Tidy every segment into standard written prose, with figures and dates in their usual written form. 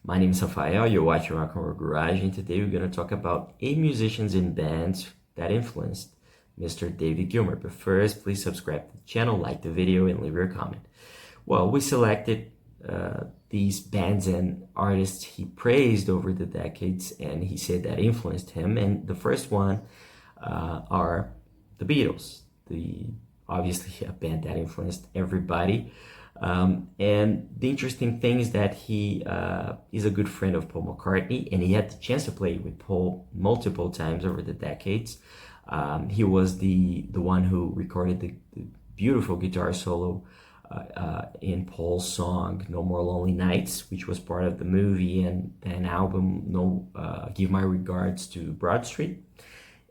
My name is Rafael, you're watching Rock and Roll Garage, and today we're going to talk about 8 musicians and bands that influenced Mr. David Gilmour. But first, please subscribe to the channel, like the video, and leave your comment. Well, we selected these bands and artists he praised over the decades, and he said that influenced him. And the first one are the Beatles, obviously a band that influenced everybody. And the interesting thing is that he is a good friend of Paul McCartney, and he had the chance to play with Paul multiple times over the decades. He was the one who recorded the beautiful guitar solo in Paul's song "No More Lonely Nights," which was part of the movie and an album "Give My Regards to Broad Street."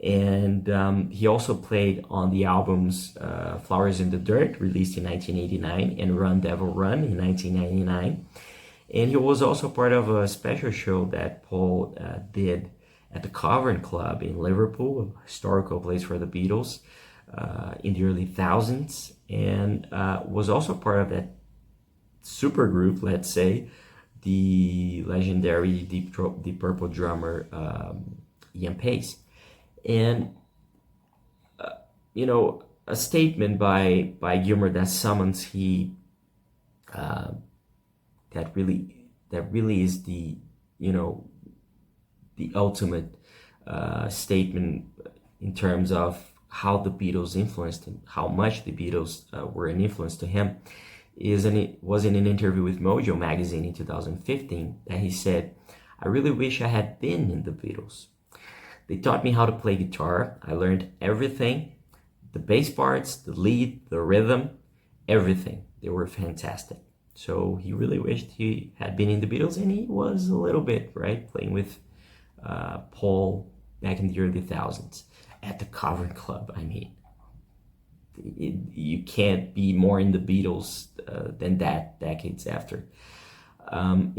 And he also played on the albums Flowers in the Dirt, released in 1989, and Run Devil Run in 1999. And he was also part of a special show that Paul did at the Cavern Club in Liverpool, a historical place for the Beatles, in the early thousands, and was also part of that supergroup, let's say, the legendary Deep Purple drummer Ian Pace. And a statement by Gilmour that summons that really is the ultimate statement in terms of how the Beatles influenced him, how much the Beatles were an influence to him, was in an interview with Mojo magazine in 2015 that he said, "I really wish I had been in the Beatles. They taught me how to play guitar. I learned everything, the bass parts, the lead, the rhythm, everything. They were fantastic." So he really wished he had been in the Beatles, and he was a little bit, right, playing with Paul back in the early thousands at the Cavern Club. I mean, you can't be more in the Beatles than that decades after. And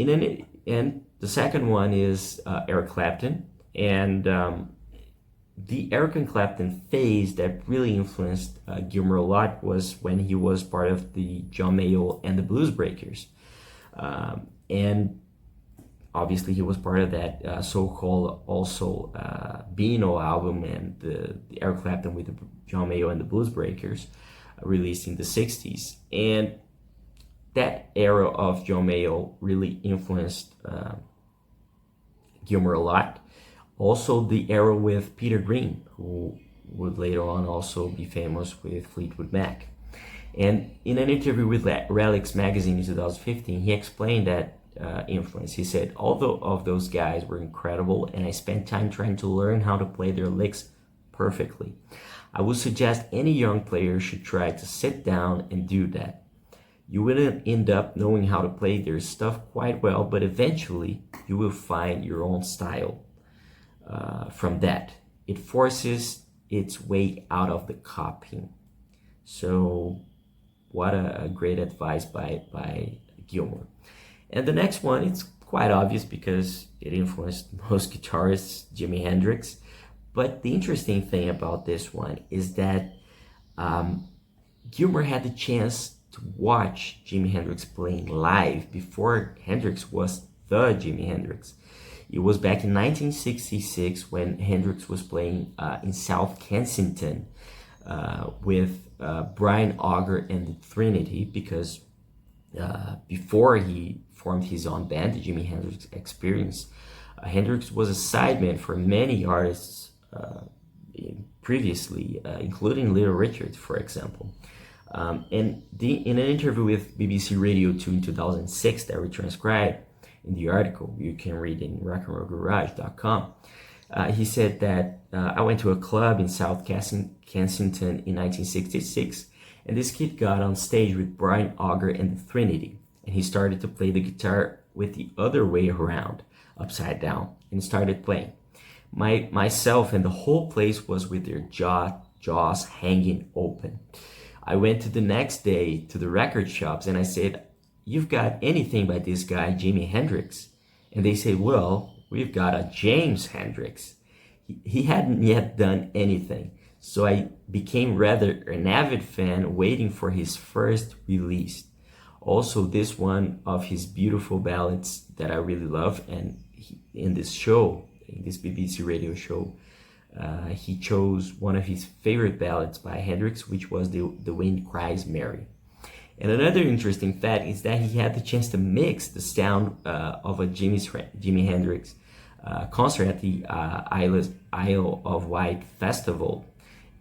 the second one is Eric Clapton. And the Eric and Clapton phase that really influenced Gilmour a lot was when he was part of the John Mayall and the Blues Breakers. And obviously he was part of that so-called also Beano album, and the Eric Clapton with the John Mayall and the Blues Breakers released in the 60s. And that era of John Mayall really influenced Gilmour a lot. Also the era with Peter Green, who would later on also be famous with Fleetwood Mac. And in an interview with Relics magazine in 2015, he explained that influence. He said, "All of those guys were incredible, and I spent time trying to learn how to play their licks perfectly. I would suggest any young player should try to sit down and do that. You wouldn't end up knowing how to play their stuff quite well, but eventually you will find your own style from that. It forces its way out of the copying." So what a great advice by Gilmour. And the next one, it's quite obvious because it influenced most guitarists, Jimi Hendrix. But the interesting thing about this one is that Gilmour had the chance to watch Jimi Hendrix playing live before Hendrix was the Jimi Hendrix. It was back in 1966 when Hendrix was playing in South Kensington with Brian Auger and the Trinity, because before he formed his own band, the Jimi Hendrix Experience, Hendrix was a sideman for many artists previously, including Little Richard, for example. In an interview with BBC Radio 2 in 2006 that we transcribed in the article, you can read in rockandrollgarage.com, he said that I went to a club in South Kensington in 1966, and this kid got on stage with Brian Auger and the Trinity, and he started to play the guitar with the other way around, upside down, and started playing. Myself and the whole place was with their jaws hanging open. I went to the next day to the record shops and I said, "You've got anything by this guy, Jimi Hendrix?" And they said, "Well, we've got a James Hendrix." He hadn't yet done anything. So I became rather an avid fan waiting for his first release. Also, this one of his beautiful ballads that I really love, and in this show, in this BBC radio show, he chose one of his favorite ballads by Hendrick, which was The Wind Cries Mary. And another interesting fact is that he had the chance to mix the sound of a Jimi Hendrix concert at the Isle of Wight Festival.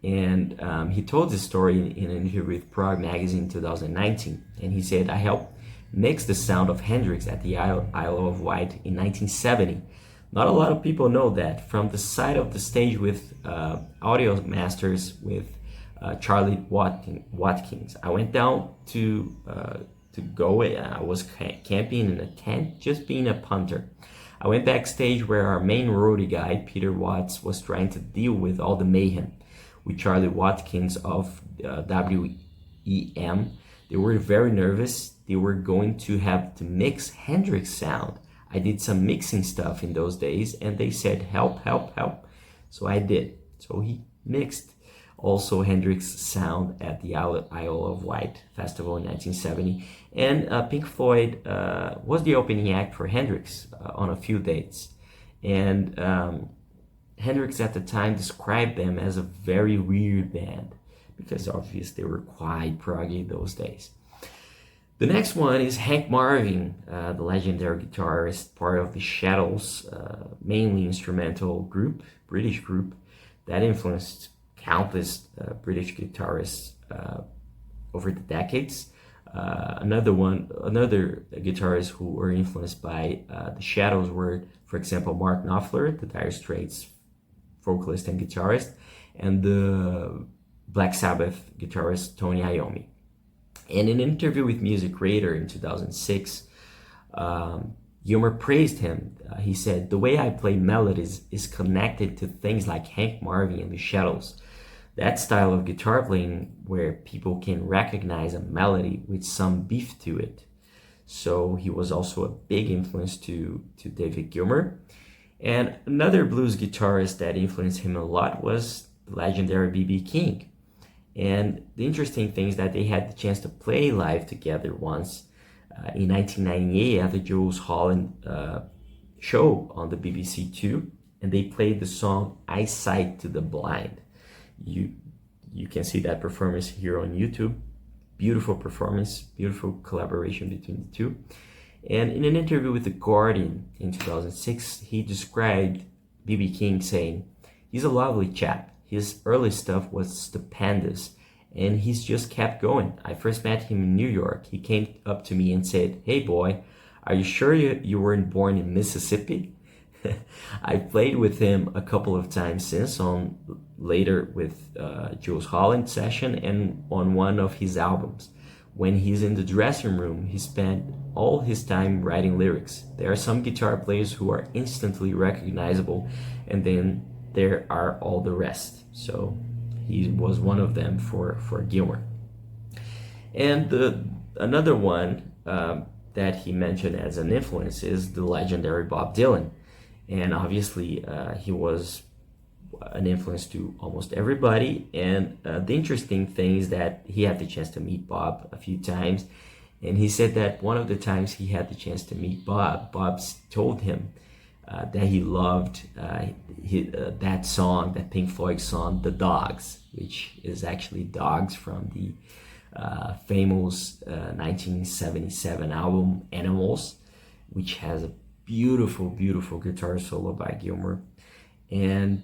And he told this story in an interview with Prog Magazine in 2019. And he said, I helped mix the sound of Hendrix at the Isle of Wight in 1970. Not a lot of people know that. From the side of the stage with audio masters with Charlie Watkins. I went down to go. I was camping in a tent, just being a punter. I went backstage where our main roadie guy, Peter Watts, was trying to deal with all the mayhem with Charlie Watkins of WEM. They were very nervous. They were going to have to mix Hendrix sound. I did some mixing stuff in those days, and they said, help, help, help. So I did. So he mixed also Hendrix sound at the Isle of Wight Festival in 1970. And Pink Floyd was the opening act for Hendrix on a few dates. And Hendrix at the time described them as a very weird band, because obviously they were quite proggy those days. The next one is Hank Marvin, the legendary guitarist, part of the Shadows, mainly instrumental group, British group, that influenced countless British guitarists over the decades. Another guitarist who were influenced by the Shadows were, for example, Mark Knopfler, the Dire Straits vocalist and guitarist, and the Black Sabbath guitarist Tony Iommi. And in an interview with Music Radar in 2006, Gilmour praised him. He said, the way I play melodies is connected to things like Hank Marvin and the Shadows. That style of guitar playing where people can recognize a melody with some beef to it. So he was also a big influence to David Gilmour. And another blues guitarist that influenced him a lot was the legendary B.B. King. And the interesting thing is that they had the chance to play live together once in 1998 at the Jools Holland show on the BBC Two, and they played the song Eyesight to the Blind. You can see that performance here on YouTube. Beautiful performance, beautiful collaboration between the two. And in an interview with The Guardian in 2006, he described B.B. King saying, he's a lovely chap. His early stuff was stupendous, and he's just kept going. I first met him in New York. He came up to me and said, hey boy, are you sure you weren't born in Mississippi? I played with him a couple of times since, on later with Jools Holland session and on one of his albums. When he's in the dressing room, he spent all his time writing lyrics. There are some guitar players who are instantly recognizable, and then there are all the rest. So he was one of them for Gilmour. And another one that he mentioned as an influence is the legendary Bob Dylan. And obviously he was an influence to almost everybody. And the interesting thing is that he had the chance to meet Bob a few times. And he said that one of the times he had the chance to meet Bob told him that he loved that song, that Pink Floyd song, The Dogs, which is actually Dogs from the famous 1977 album Animals, which has a beautiful, beautiful guitar solo by Gilmour. And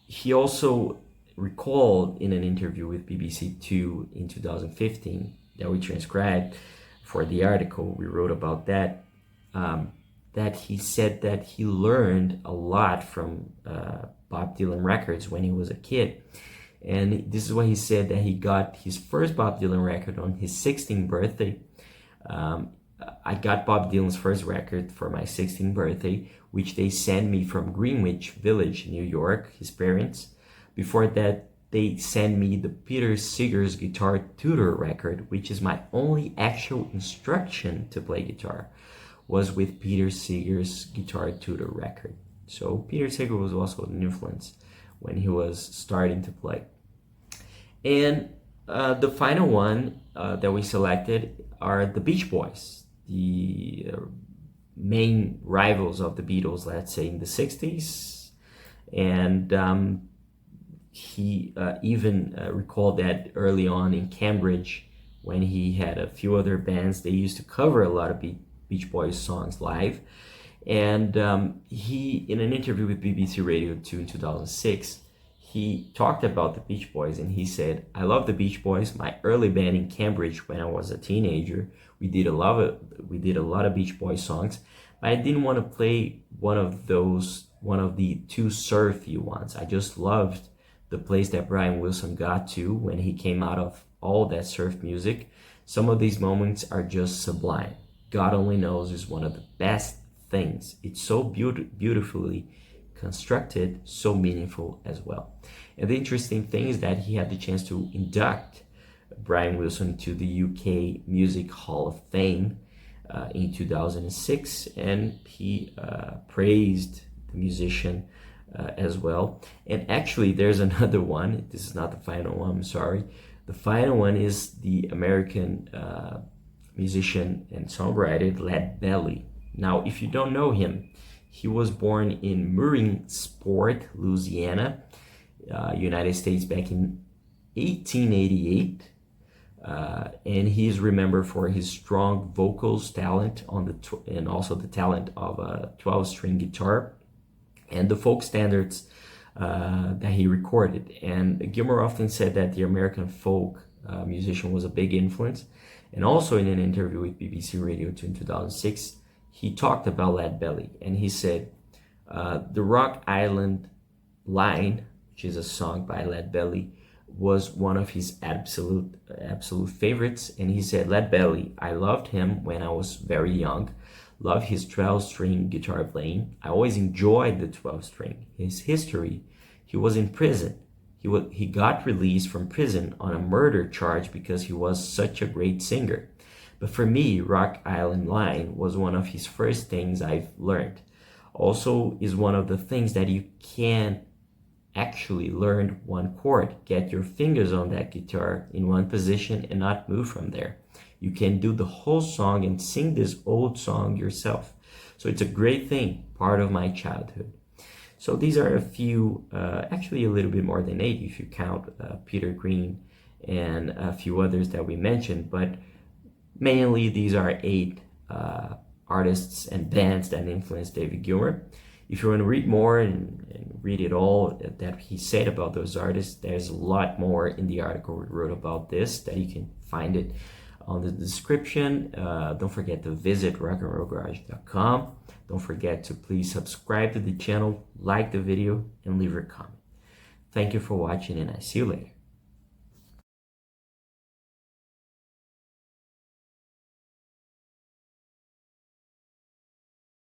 he also recalled in an interview with BBC Two in 2015 that we transcribed for the article we wrote about that, that he said that he learned a lot from Bob Dylan records when he was a kid. And this is what he said, that he got his first Bob Dylan record on his 16th birthday. I got Bob Dylan's first record for my 16th birthday, which they sent me from Greenwich Village, New York, his parents. Before that, they sent me the Peter Seeger's Guitar Tutor record, which is my only actual instruction to play guitar, was with Peter Seeger's Guitar Tutor record. So Peter Seeger was also an influence when he was starting to play. And the final one that we selected are the Beach Boys, the main rivals of the Beatles, let's say, in the 60s. And he even recalled that early on in Cambridge, when he had a few other bands, they used to cover a lot of Beach Boys songs live. And he, in an interview with BBC Radio 2 in 2006, he talked about the Beach Boys, and he said, "I love the Beach Boys. My early band in Cambridge when I was a teenager, we did a lot of Beach Boys songs, but I didn't want to play one of the too surfy ones. I just loved the place that Brian Wilson got to when he came out of all that surf music. Some of these moments are just sublime. God Only Knows is one of the best things. It's so beautifully constructed, so meaningful as well." And the interesting thing is that he had the chance to induct Brian Wilson to the UK Music Hall of Fame in 2006, and he praised the musician as well. And actually, there's another one. This is not the final one, I'm sorry. The final one is the American musician and songwriter Lead Belly. Now, if you don't know him, he was born in Murringsport, Louisiana, United States, back in 1888. And he is remembered for his strong vocals talent and also the talent of a 12-string guitar and the folk standards that he recorded. And Gilmour often said that the American folk musician was a big influence. And also in an interview with BBC Radio 2 in 2006, he talked about Lead Belly, and he said, the Rock Island Line, which is a song by Lead Belly, was one of his absolute favorites. And he said, "Lead Belly, I loved him when I was very young, loved his 12-string guitar playing. I always enjoyed the 12-string. His history, he was in prison. He got released from prison on a murder charge because he was such a great singer. But for me, Rock Island Line was one of his first things I've learned. Also is one of the things that you can actually learn one chord, get your fingers on that guitar in one position and not move from there. You can do the whole song and sing this old song yourself. So it's a great thing, part of my childhood." So these are a few, actually a little bit more than 8 if you count Peter Green and a few others that we mentioned, but mainly these are 8 artists and bands that influenced David Gilmour. If you want to read more and read it all that he said about those artists, there's a lot more in the article we wrote about this that you can find it on the description. Don't forget to visit rockandrollgarage.com. Don't forget to please subscribe to the channel, like the video, and leave a comment. Thank you for watching, and I see you later.